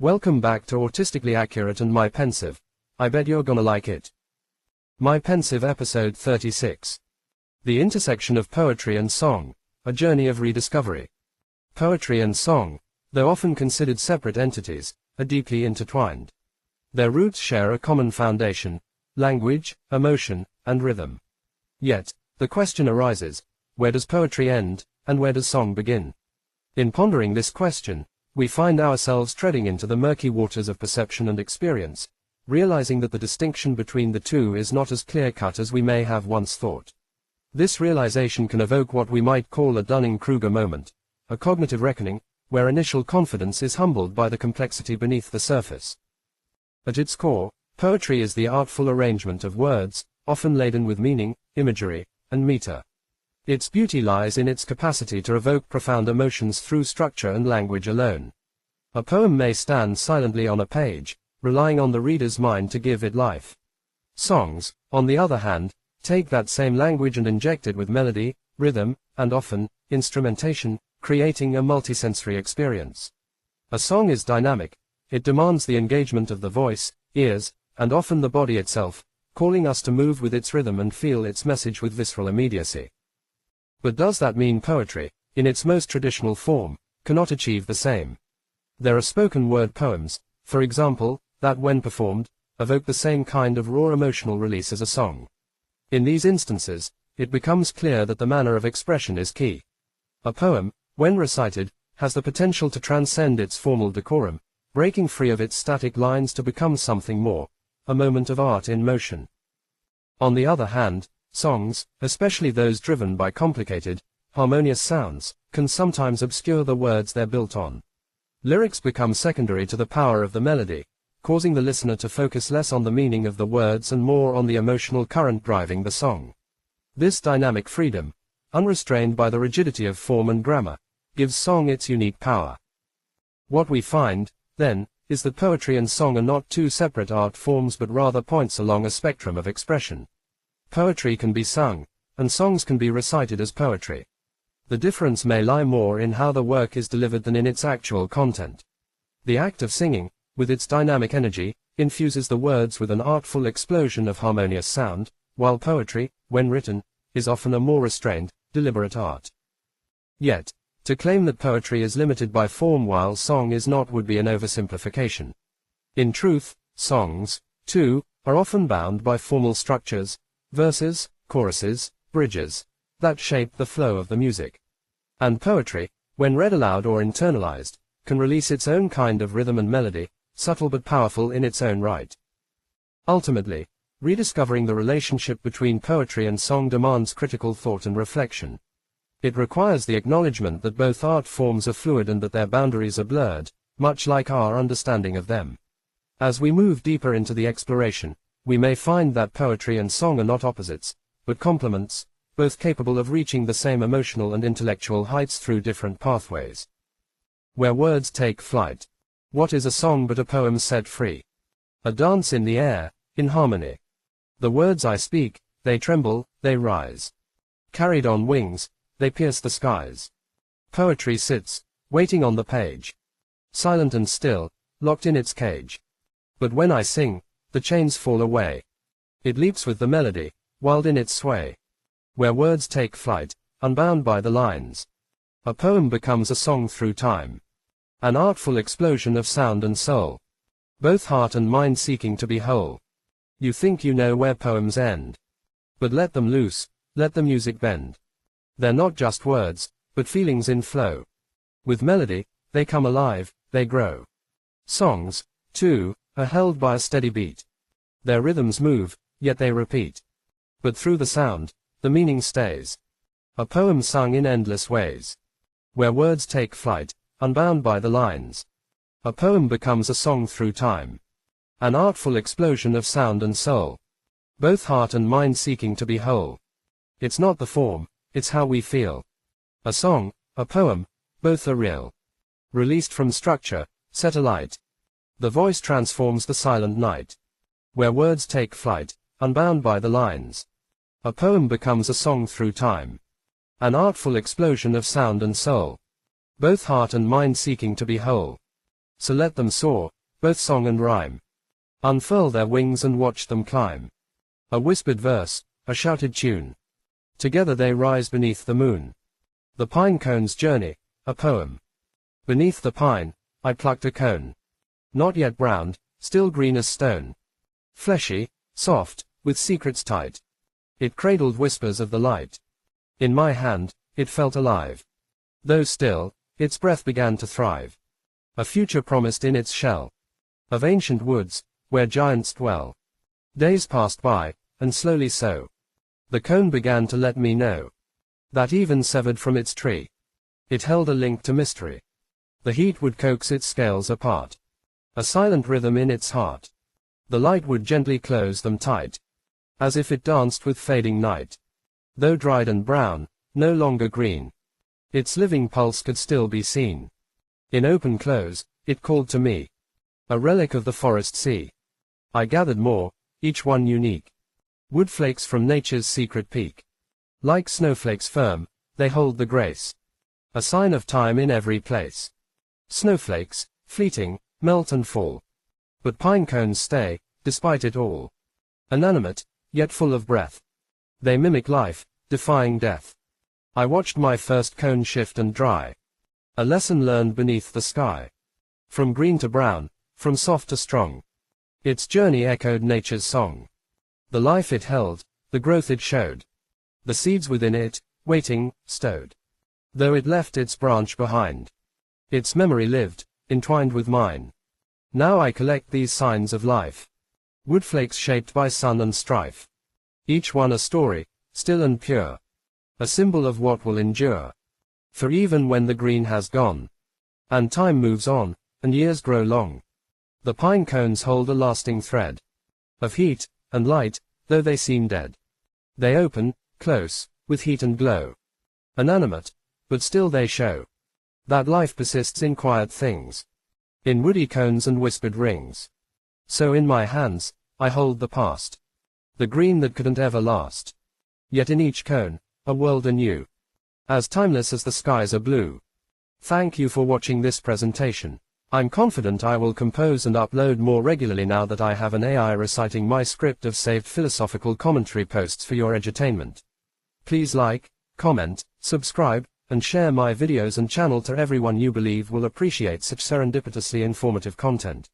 Welcome back to Autistically Accurate and My Pensieve. I bet you're gonna like it. My Pensieve episode 36. The intersection of poetry and song, a journey of rediscovery. Poetry and song, though often considered separate entities, are deeply intertwined. Their roots share a common foundation: language, emotion, and rhythm. Yet, the question arises, where does poetry end, and where does song begin? In pondering this question, we find ourselves treading into the murky waters of perception and experience, realizing that the distinction between the two is not as clear-cut as we may have once thought. This realization can evoke what we might call a Dunning-Kruger moment, a cognitive reckoning, where initial confidence is humbled by the complexity beneath the surface. At its core, poetry is the artful arrangement of words, often laden with meaning, imagery, and meter. Its beauty lies in its capacity to evoke profound emotions through structure and language alone. A poem may stand silently on a page, relying on the reader's mind to give it life. Songs, on the other hand, take that same language and inject it with melody, rhythm, and often, instrumentation, creating a multisensory experience. A song is dynamic. It demands the engagement of the voice, ears, and often the body itself, calling us to move with its rhythm and feel its message with visceral immediacy. But does that mean poetry, in its most traditional form, cannot achieve the same? There are spoken word poems, for example, that when performed, evoke the same kind of raw emotional release as a song. In these instances, it becomes clear that the manner of expression is key. A poem, when recited, has the potential to transcend its formal decorum, breaking free of its static lines to become something more, a moment of art in motion. On the other hand, songs, especially those driven by complicated, harmonious sounds, can sometimes obscure the words they're built on. Lyrics become secondary to the power of the melody, causing the listener to focus less on the meaning of the words and more on the emotional current driving the song. This dynamic freedom, unrestrained by the rigidity of form and grammar, gives song its unique power. What we find, then, is that poetry and song are not two separate art forms but rather points along a spectrum of expression. Poetry can be sung, and songs can be recited as poetry. The difference may lie more in how the work is delivered than in its actual content. The act of singing, with its dynamic energy, infuses the words with an artful explosion of harmonious sound, while poetry, when written, is often a more restrained, deliberate art. Yet, to claim that poetry is limited by form while song is not would be an oversimplification. In truth, songs, too, are often bound by formal structures, verses, choruses, bridges, that shape the flow of the music. And poetry, when read aloud or internalized, can release its own kind of rhythm and melody, subtle but powerful in its own right. Ultimately, rediscovering the relationship between poetry and song demands critical thought and reflection. It requires the acknowledgement that both art forms are fluid and that their boundaries are blurred, much like our understanding of them. As we move deeper into the exploration, we may find that poetry and song are not opposites, but complements, both capable of reaching the same emotional and intellectual heights through different pathways. Where words take flight. What is a song but a poem set free? A dance in the air, in harmony. The words I speak, they tremble, they rise. Carried on wings, they pierce the skies. Poetry sits, waiting on the page. Silent and still, locked in its cage. But when I sing, the chains fall away. It leaps with the melody, wild in its sway. Where words take flight, unbound by the lines. A poem becomes a song through time. An artful explosion of sound and soul. Both heart and mind seeking to be whole. You think you know where poems end. But let them loose, let the music bend. They're not just words, but feelings in flow. With melody, they come alive, they grow. Songs, too, are held by a steady beat. Their rhythms move, yet they repeat. But through the sound, the meaning stays. A poem sung in endless ways. Where words take flight, unbound by the lines. A poem becomes a song through time. An artful explosion of sound and soul. Both heart and mind seeking to be whole. It's not the form, it's how we feel. A song, a poem, both are real. Released from structure, set alight. The voice transforms the silent night. Where words take flight, unbound by the lines. A poem becomes a song through time. An artful explosion of sound and soul. Both heart and mind seeking to be whole. So let them soar, both song and rhyme. Unfurl their wings and watch them climb. A whispered verse, a shouted tune. Together they rise beneath the moon. The pine cone's journey, a poem. Beneath the pine, I plucked a cone. Not yet browned, still green as stone. Fleshy, soft, with secrets tight. It cradled whispers of the light. In my hand, it felt alive. Though still, its breath began to thrive. A future promised in its shell. Of ancient woods, where giants dwell. Days passed by, and slowly so. The cone began to let me know that even severed from its tree, it held a link to mystery. The heat would coax its scales apart. A silent rhythm in its heart. The light would gently close them tight, as if it danced with fading night. Though dried and brown, no longer green, its living pulse could still be seen. In open close, it called to me, a relic of the forest sea. I gathered more, each one unique. Woodflakes from nature's secret peak. Like snowflakes firm, they hold the grace. A sign of time in every place. Snowflakes, fleeting, melt and fall. But pine cones stay, despite it all. Inanimate, yet full of breath. They mimic life, defying death. I watched my first cone shift and dry. A lesson learned beneath the sky. From green to brown, from soft to strong. Its journey echoed nature's song. The life it held, the growth it showed. The seeds within it, waiting, stowed. Though it left its branch behind. Its memory lived, entwined with mine. Now I collect these signs of life. Woodflakes shaped by sun and strife. Each one a story, still and pure. A symbol of what will endure. For even when the green has gone, and time moves on, and years grow long, the pine cones hold a lasting thread of heat and light, though they seem dead. They open, close, with heat and glow. Inanimate, but still they show that life persists in quiet things, in woody cones and whispered rings. So in my hands, I hold the past, the green that couldn't ever last. Yet in each cone, a world anew, as timeless as the skies are blue. Thank you for watching this presentation. I'm confident I will compose and upload more regularly now that I have an AI reciting my script of saved philosophical commentary posts for your edutainment. Please like, comment, subscribe, and share my videos and channel to everyone you believe will appreciate such serendipitously informative content.